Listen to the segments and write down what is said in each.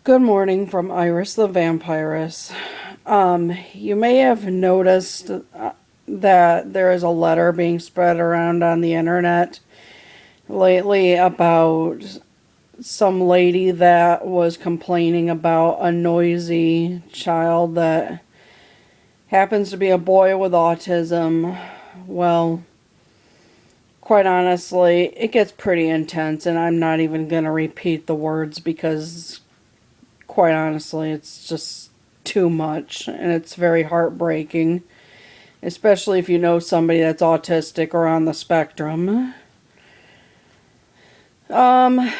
Good morning from Iris the Vampiress. You may have noticed that there is a letter being spread around on the internet lately about some lady that was complaining about a noisy child that happens to be a boy with autism. Well, quite honestly, it gets pretty intense, and I'm not even going to repeat the words because quite honestly, it's just too much and it's very heartbreaking, especially if you know somebody that's autistic or on the spectrum. Um,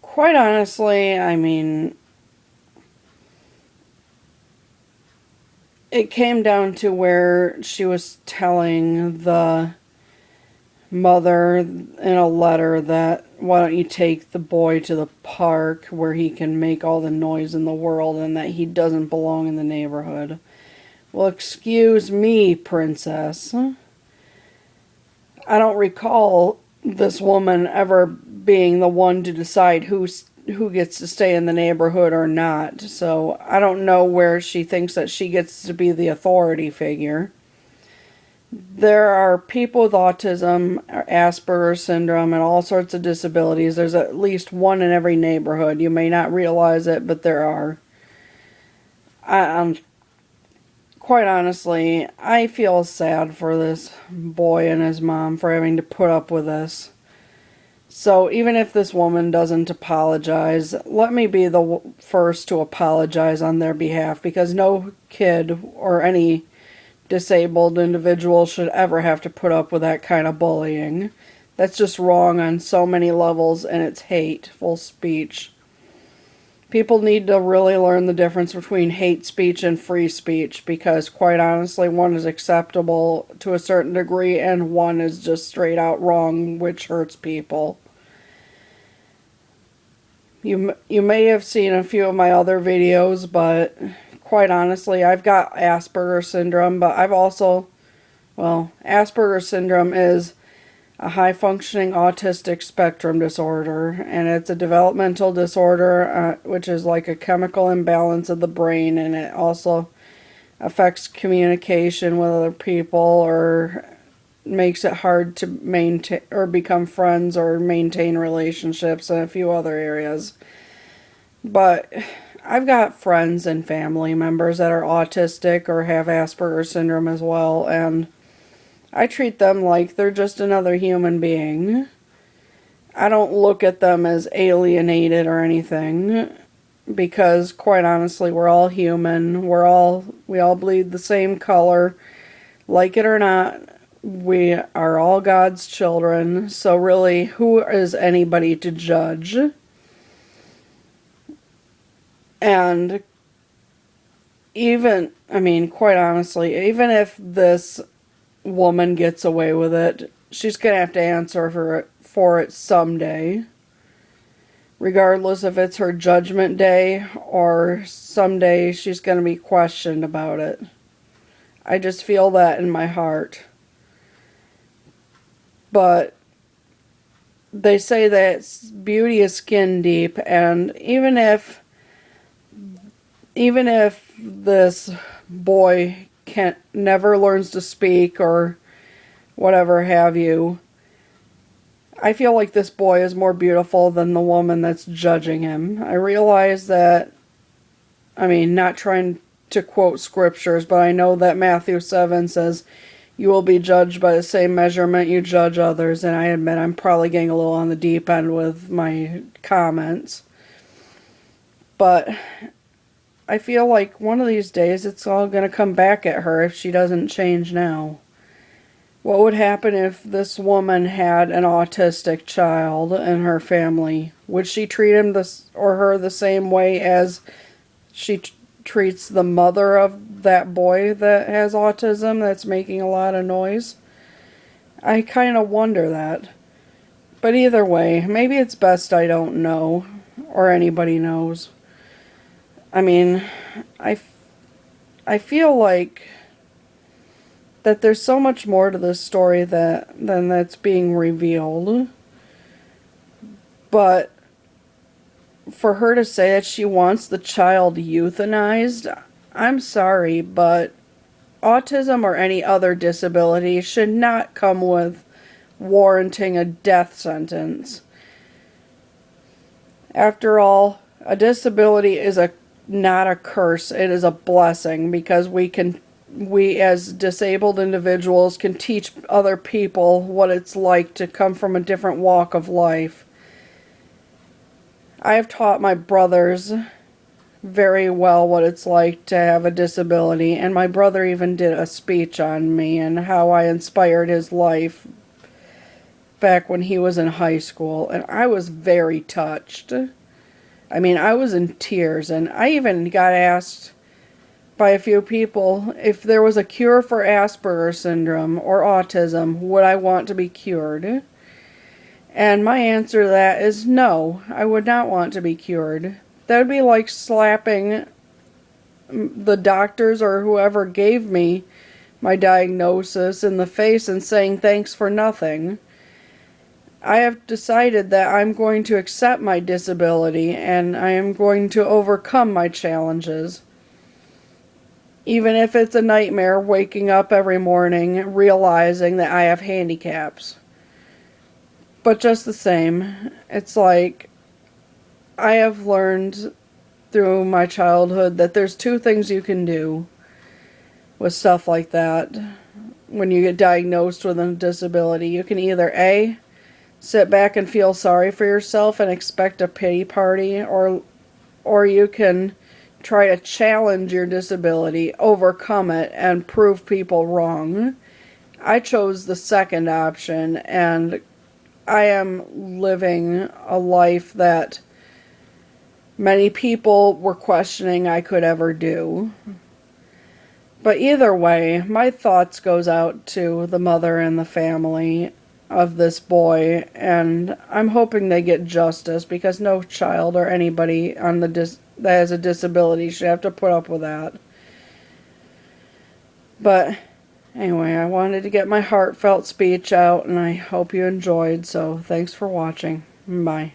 Quite honestly, it came down to where she was telling the mother in a letter that why don't you take the boy to the park where he can make all the noise in the world and that he doesn't belong in the neighborhood. Well, excuse me, princess. I don't recall this woman ever being the one to decide who gets to stay in the neighborhood or not. So I don't know where she thinks that she gets to be the authority figure. There are people with autism, Asperger's syndrome, and all sorts of disabilities. There's at least one in every neighborhood. You may not realize it, but there are. I'm Quite honestly, I feel sad for this boy and his mom for having to put up with this. So even if this woman doesn't apologize, let me be the first to apologize on their behalf, because no kid or any disabled individual should ever have to put up with that kind of bullying. That's just wrong on so many levels, and it's hateful speech. People need to really learn the difference between hate speech and free speech, because quite honestly, one is acceptable to a certain degree and one is just straight out wrong, which hurts people. You may have seen a few of my other videos, but quite honestly, I've got Asperger's syndrome, but Asperger's syndrome is a high-functioning autistic spectrum disorder, and it's a developmental disorder, which is like a chemical imbalance of the brain, and it also affects communication with other people or makes it hard to maintain or become friends or maintain relationships and a few other areas. But I've got friends and family members that are autistic or have Asperger's syndrome as well, and I treat them like they're just another human being. I don't look at them as alienated or anything, because quite honestly, we're all human. We all bleed the same color. Like it or not, we are all God's children. So really, who is anybody to judge? And quite honestly, even if this woman gets away with it, she's going to have to answer for it someday. Regardless if it's her judgment day or someday she's going to be questioned about it. I just feel that in my heart. But they say that beauty is skin deep, and even if this boy never learns to speak or whatever have you, I feel like this boy is more beautiful than the woman that's judging him. I realize that, not trying to quote scriptures, but I know that Matthew 7 says, you will be judged by the same measurement you judge others, and I admit I'm probably getting a little on the deep end with my comments. But I feel like one of these days it's all going to come back at her if she doesn't change now. What would happen if this woman had an autistic child in her family? Would she treat him or her the same way as she treats the mother of that boy that has autism that's making a lot of noise? I kind of wonder that. But either way, maybe it's best I don't know, or anybody knows. I I feel like that there's so much more to this story than that's being revealed. But for her to say that she wants the child euthanized, I'm sorry, but autism or any other disability should not come with warranting a death sentence. After all, a disability is not a curse, it is a blessing, because we as disabled individuals can teach other people what it's like to come from a different walk of life. I have taught my brothers very well what it's like to have a disability, and my brother even did a speech on me and how I inspired his life back when he was in high school, and I was very touched. I mean, I was in tears, and I even got asked by a few people if there was a cure for Asperger's syndrome or autism, would I want to be cured? And my answer to that is no, I would not want to be cured. That would be like slapping the doctors or whoever gave me my diagnosis in the face and saying thanks for nothing. I have decided that I'm going to accept my disability and I am going to overcome my challenges. Even if it's a nightmare waking up every morning realizing that I have handicaps. But just the same, it's like I have learned through my childhood that there's two things you can do with stuff like that when you get diagnosed with a disability. You can either A, sit back and feel sorry for yourself and expect a pity party, or you can try to challenge your disability, overcome it, and prove people wrong. I chose the second option, and I am living a life that many people were questioning I could ever do. But either way, my thoughts goes out to the mother and the family of this boy, and I'm hoping they get justice, because no child or anybody on that has a disability should have to put up with that. But anyway, I wanted to get my heartfelt speech out, and I hope you enjoyed, so thanks for watching. Bye.